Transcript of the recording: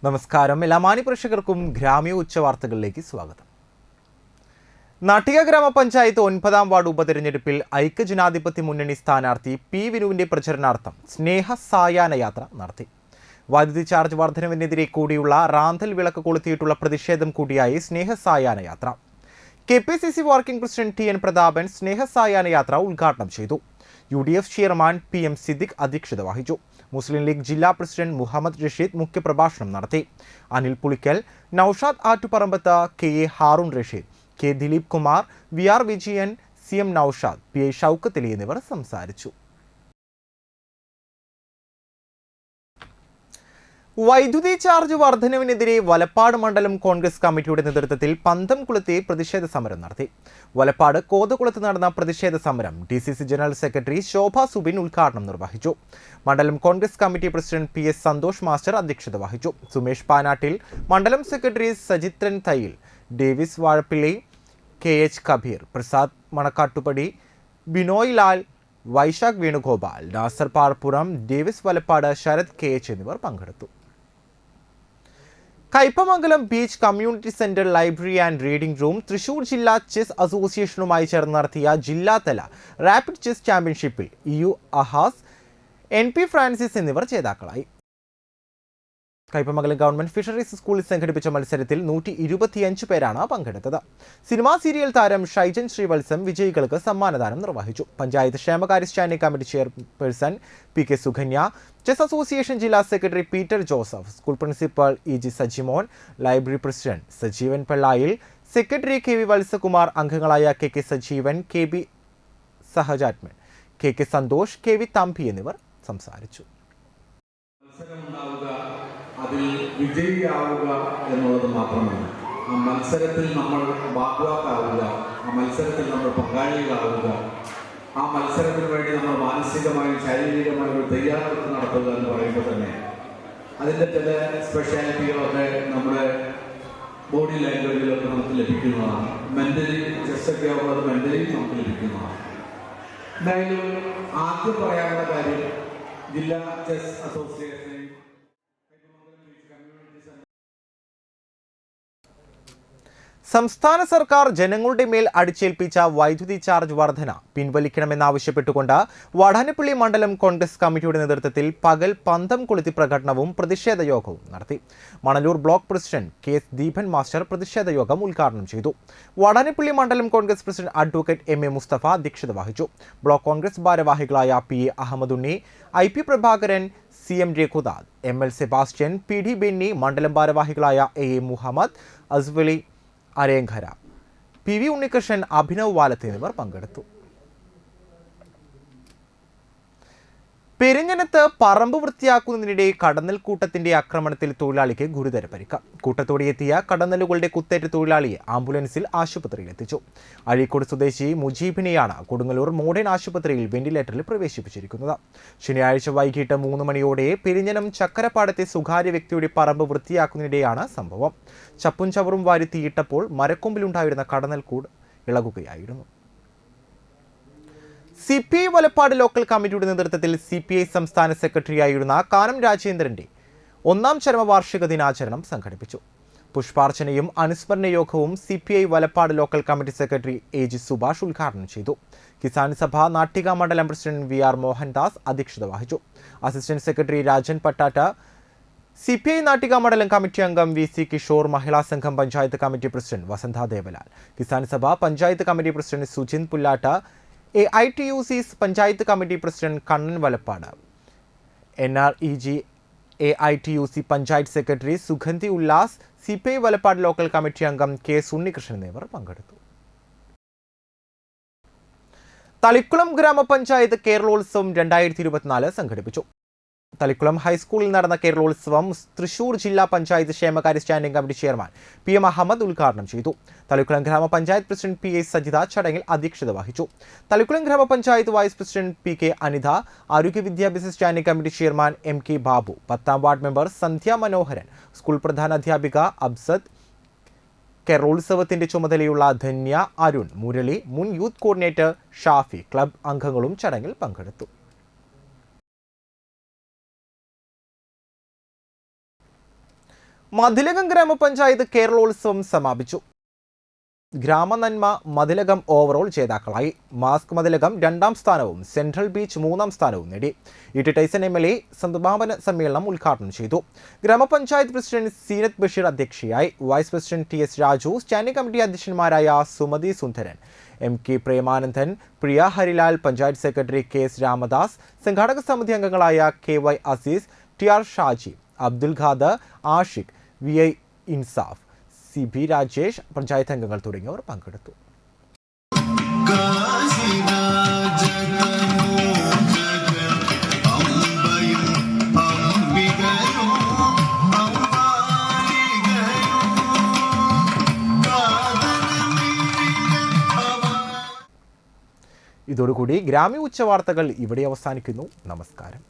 നമസ്കാരം. എല്ലാ മാന്യപ്രേക്ഷകർക്കും ഗ്രാമീയ ഉച്ചവാർത്തകളിലേക്ക് സ്വാഗതം. നാട്ടിക ഗ്രാമപഞ്ചായത്ത് 9ാം വാർഡ് ഉപതെരഞ്ഞെടുപ്പിൽ ഐക്യജനാധിപത്യ മുന്നണി സ്ഥാനാർത്ഥി പി വിനുവിന്റെ പ്രചരണാർത്ഥം സ്നേഹ സായാഹ്ന യാത്ര നടത്തി. വൈദ്യുതി ചാർജ് വർധനവിനെതിരെ കൂടിയുള്ള റാന്തൽ വിളക്ക് കൊളുത്തിയിട്ടുള്ള പ്രതിഷേധം കൂടിയായി സ്നേഹ സായാഹ്ന യാത്ര. KPCC working president TN Prathapan സ്നേഹ സായാഹ്ന യാത്ര ഉദ്ഘാടനം ചെയ്തു. UDF ചെയർമാൻ PM സിദ്ദിഖ് അധ്യക്ഷത വഹിച്ചു. മുസ്ലിം ലീഗ് ജില്ലാ പ്രസിഡന്റ് മുഹമ്മദ് റഷീദ് മുഖ്യപ്രഭാഷണം നടത്തി. Anil Pulikkal, Naushad Attuparambath, KA Haroon Rasheed, K Dileep Kumar, VR Vijayan, CM Naushad, PI Shoukath Ali എന്നിവർ സംസാരിച്ചു. വൈദ്യുതി ചാർജ് വർധനവിനെതിരെ വലപ്പാട് മണ്ഡലം കോൺഗ്രസ് കമ്മിറ്റിയുടെ നേതൃത്വത്തിൽ പന്തംകുളത്തെ പ്രതിഷേധ സമരം നടത്തി. വലപ്പാട് കോതകുളത്ത് നടന്ന പ്രതിഷേധ സമരം DCC general secretary Shobha Subin ഉദ്ഘാടനം നിർവഹിച്ചു. Mandalam Congress committee president PS Santhosh master അധ്യക്ഷത വഹിച്ചു. Sumesh Panattil, mandalam secretary Sajithran Thayyil, Davis Vazhappilly, KH Kabeer, Prasad Manakkattupadi, Binoy Lal, Vaisakh Venugopal, Nasar Parappuram, Davis Valappad, Sarath KH എന്നിവർ പങ്കെടുത്തു. Kaipamangalam beach community centre library and reading room Thrissur ജില്ലാ ചെസ് അസോസിയേഷനുമായി ചേർന്ന് നടത്തിയ ജില്ലാതല റാപ്പിഡ് ചെസ് ചാമ്പ്യൻഷിപ്പിൽ EU അഹാസ്, NP ഫ്രാൻസിസ് എന്നിവർ ജേതാക്കളായി. കയ്പമംഗലം ഗവൺമെന്റ് ഫിഷറീസ് സ്കൂളിൽ സംഘടിപ്പിച്ച മത്സരത്തിൽ 125 പേരാണ് പങ്കെടുത്തത്. സിനിമാ സീരിയൽ താരം ഷൈജൻ ശ്രീവത്സം വിജയികൾക്ക് സമ്മാനദാനം നിർവഹിച്ചു. പഞ്ചായത്ത് ക്ഷേമകാര്യ standing committee chairperson PK Sukanya, chess association ജില്ലാ secretary Peter Joseph, school principal EG Sajimon, library president Sajeevan Pellayil, secretary KV Valsakumar, അംഗങ്ങളായ KK Sajeevan, KB സഹജാത്മൻ, KK Santhosh, KV Thampi എന്നിവർ സംസാരിച്ചു. അതിൽ വിജയിയാവുക എന്നുള്ളത് മാത്രമല്ല, ആ മത്സരത്തിൽ നമ്മൾ ഭാഗവാക്കാവുക, ആ മത്സരത്തിൽ നമ്മൾ പങ്കാളികളാവുക, ആ മത്സരത്തിന് വേണ്ടി നമ്മൾ മാനസികമായും ശാരീരികമായും ഒരു തയ്യാറെടുപ്പ് നടത്തുക എന്ന് പറയുമ്പോൾ തന്നെ അതിൻ്റെ ചില സ്പെഷ്യാലിറ്റികളൊക്കെ നമ്മുടെ ബോഡി ലാംഗ്വേജിലൊക്കെ നമുക്ക് ലഭിക്കുന്നതാണ്. മെൻ്റലി ചെസ്സൊക്കെ ആവുന്നത് മെൻ്റലി നമുക്ക് ലഭിക്കുന്നതാണ്. എന്തായാലും ആദ്യം പറയാനുള്ള കാര്യം, ജില്ലാ ചെസ് അസോസിയേഷൻ സംസ്ഥാന സർക്കാർ ജനങ്ങളുടെ മേൽ അടിച്ചേൽപ്പിച്ച വൈദ്യുതി ചാർജ് വർധന പിൻവലിക്കണമെന്നാവശ്യപ്പെട്ടുകൊണ്ട് വാടാനപ്പള്ളി മണ്ഡലം കോൺഗ്രസ് കമ്മിറ്റിയുടെ നേതൃത്വത്തിൽ പകൽ പന്തം കൊളുത്തി പ്രകടനവും പ്രതിഷേധ യോഗവും നടത്തി. Manalur block president KS Deepan master പ്രതിഷേധ യോഗം ഉദ്ഘാടനം ചെയ്തു. വാടാനപ്പള്ളി മണ്ഡലം Congress president advocate MA Mustafa അധ്യക്ഷത വഹിച്ചു. ബ്ലോക്ക് കോൺഗ്രസ് ഭാരവാഹികളായ PA Ahammed Unni, IP Prabhakaran, CM Raghunath, ML Sebastian, PD Benny, മണ്ഡലം ഭാരവാഹികളായ AA മുഹമ്മദ്, അസ്വലി അരേങ്കര, PV ഉണ്ണികൃഷ്ണൻ, അഭിനവ് വാലത്ത് എന്നിവർ പങ്കെടുത്തു. പെരിഞ്ഞനത്ത് പറമ്പ് വൃത്തിയാക്കുന്നതിനിടെ കടന്നൽ കൂട്ടത്തിന്റെ ആക്രമണത്തിൽ തൊഴിലാളിക്ക് ഗുരുതര പരിക്ക്. കൂട്ടത്തോടെയെത്തിയ കടന്നലുകളുടെ കുത്തേറ്റ തൊഴിലാളിയെ ആംബുലൻസിൽ ആശുപത്രിയിൽ എത്തിച്ചു. അഴീക്കോട് സ്വദേശി മുജീബിനെയാണ് കൊടുങ്ങല്ലൂർ മോഡേൺ ആശുപത്രിയിൽ വെന്റിലേറ്ററിൽ പ്രവേശിപ്പിച്ചിരിക്കുന്നത്. ശനിയാഴ്ച വൈകിട്ട് 3 മണിയോടെ പെരിഞ്ഞനം ചക്കരപ്പാടത്തെ സ്വകാര്യ വ്യക്തിയുടെ പറമ്പ് വൃത്തിയാക്കുന്നതിനിടെയാണ് സംഭവം. ചപ്പും ചവറും വാരി തീയിട്ടപ്പോൾ മരക്കൊമ്പിലുണ്ടായിരുന്ന കടന്നൽ കൂട് ഇളകുകയായിരുന്നു. CPI വലപ്പാട് ലോക്കൽ കമ്മിറ്റിയുടെ നേതൃത്വത്തിൽ CPI സംസ്ഥാന സെക്രട്ടറിയായിരുന്ന കാനം രാജേന്ദ്രന്റെ 1ാം ചരമവാർഷിക ദിനാചരണം സംഘടിപ്പിച്ചു. പുഷ്പാർച്ചനയും അനുസ്മരണ യോഗവും CPI Valappad local committee secretary AG Subhash ഉദ്ഘാടനം ചെയ്തു. കിസാൻ സഭ നാട്ടിക മണ്ഡലം പ്രസിഡന്റ് VR മോഹൻദാസ് അധ്യക്ഷത വഹിച്ചു. Assistant secretary Rajan Pattatta, CPI Nattika മണ്ഡലം കമ്മിറ്റി അംഗം VC കിഷോർ, മഹിളാ സംഘം പഞ്ചായത്ത് കമ്മിറ്റി പ്രസിഡന്റ് വസന്ത Devalal, Kisan Sabha panchayat committee president Sujin Pullatta, AITUC panchayat committee president Kannan Valappad, NREG AITUC panchayat secretary Sugandhi Ullas, CPI Valappad local committee അംഗം KS ഉണ്ണികൃഷ്ണൻ എന്നിവർ പങ്കെടുത്തു. തളിക്കുളം ഗ്രാമപഞ്ചായത്ത് കേരളോത്സവം 2024 സംഘടിപ്പിച്ചു. തളിക്കുളം ഹൈസ്കൂളിൽ നടന്ന കേരളോത്സവം തൃശൂർ ജില്ലാ പഞ്ചായത്ത് ക്ഷേമകാര്യ standing committee chairman PM Ahammed ഉദ്ഘാടനം ചെയ്തു. തളിക്കുളം ഗ്രാമപഞ്ചായത്ത് പ്രസിഡന്റ് PA സജിത ചടങ്ങിൽ അധ്യക്ഷത വഹിച്ചു. തളിക്കുളം ഗ്രാമപഞ്ചായത്ത് വൈസ് പ്രസിഡന്റ് PK അനിത, ആരോഗ്യ വിദ്യാഭ്യാസ standing committee chairman MK Babu, 10ാം ward member Sandhya Manoharan, school പ്രധാനാധ്യാപിക അബ്സദ്, കേരളോത്സവത്തിന്റെ ചുമതലയുള്ള ധന്യ, അരുൺ, മുരളി, മുൻ യൂത്ത് കോർഡിനേറ്റർ ഷാഫി, ക്ലബ് അംഗങ്ങളും ചടങ്ങിൽ പങ്കെടുത്തു. മതിലകം ഗ്രാമപഞ്ചായത്ത് കേരളോത്സവം സമാപിച്ചു. ഗ്രാമനന്മ മതിലകം ഓവറോൾ ജേതാക്കളായി. മാസ്ക് മതിലകം 2ാം സ്ഥാനവും സെൻട്രൽ ബീച്ച് 3ാം സ്ഥാനവും നേടി. ഇ.ടി. ടൈസൺ MLA സമാപന സമ്മേളനം ഉദ്ഘാടനം ചെയ്തു. ഗ്രാമപഞ്ചായത്ത് പ്രസിഡന്റ് സീനത്ത് ബഷീർ അധ്യക്ഷയായി. Vice president TS Raju, standing committee അധ്യക്ഷന്മാരായ Sumathi Sundaran, MK Premanandan, Priya Harilal, panchayat secretary KS Ramadas, സംഘാടക സമിതി അംഗങ്ങളായ KY Azeez, TR Shaji, Abdul Khader, Ashiq, VI Insaf, CB Rajesh, panchayat അംഗങ്ങൾ തുടങ്ങിയവർ പങ്കെടുത്തു. ഇതോടുകൂടി ഗ്രാമീയ ഉച്ചവാർത്തകൾ ഇവിടെ അവസാനിക്കുന്നു. നമസ്കാരം.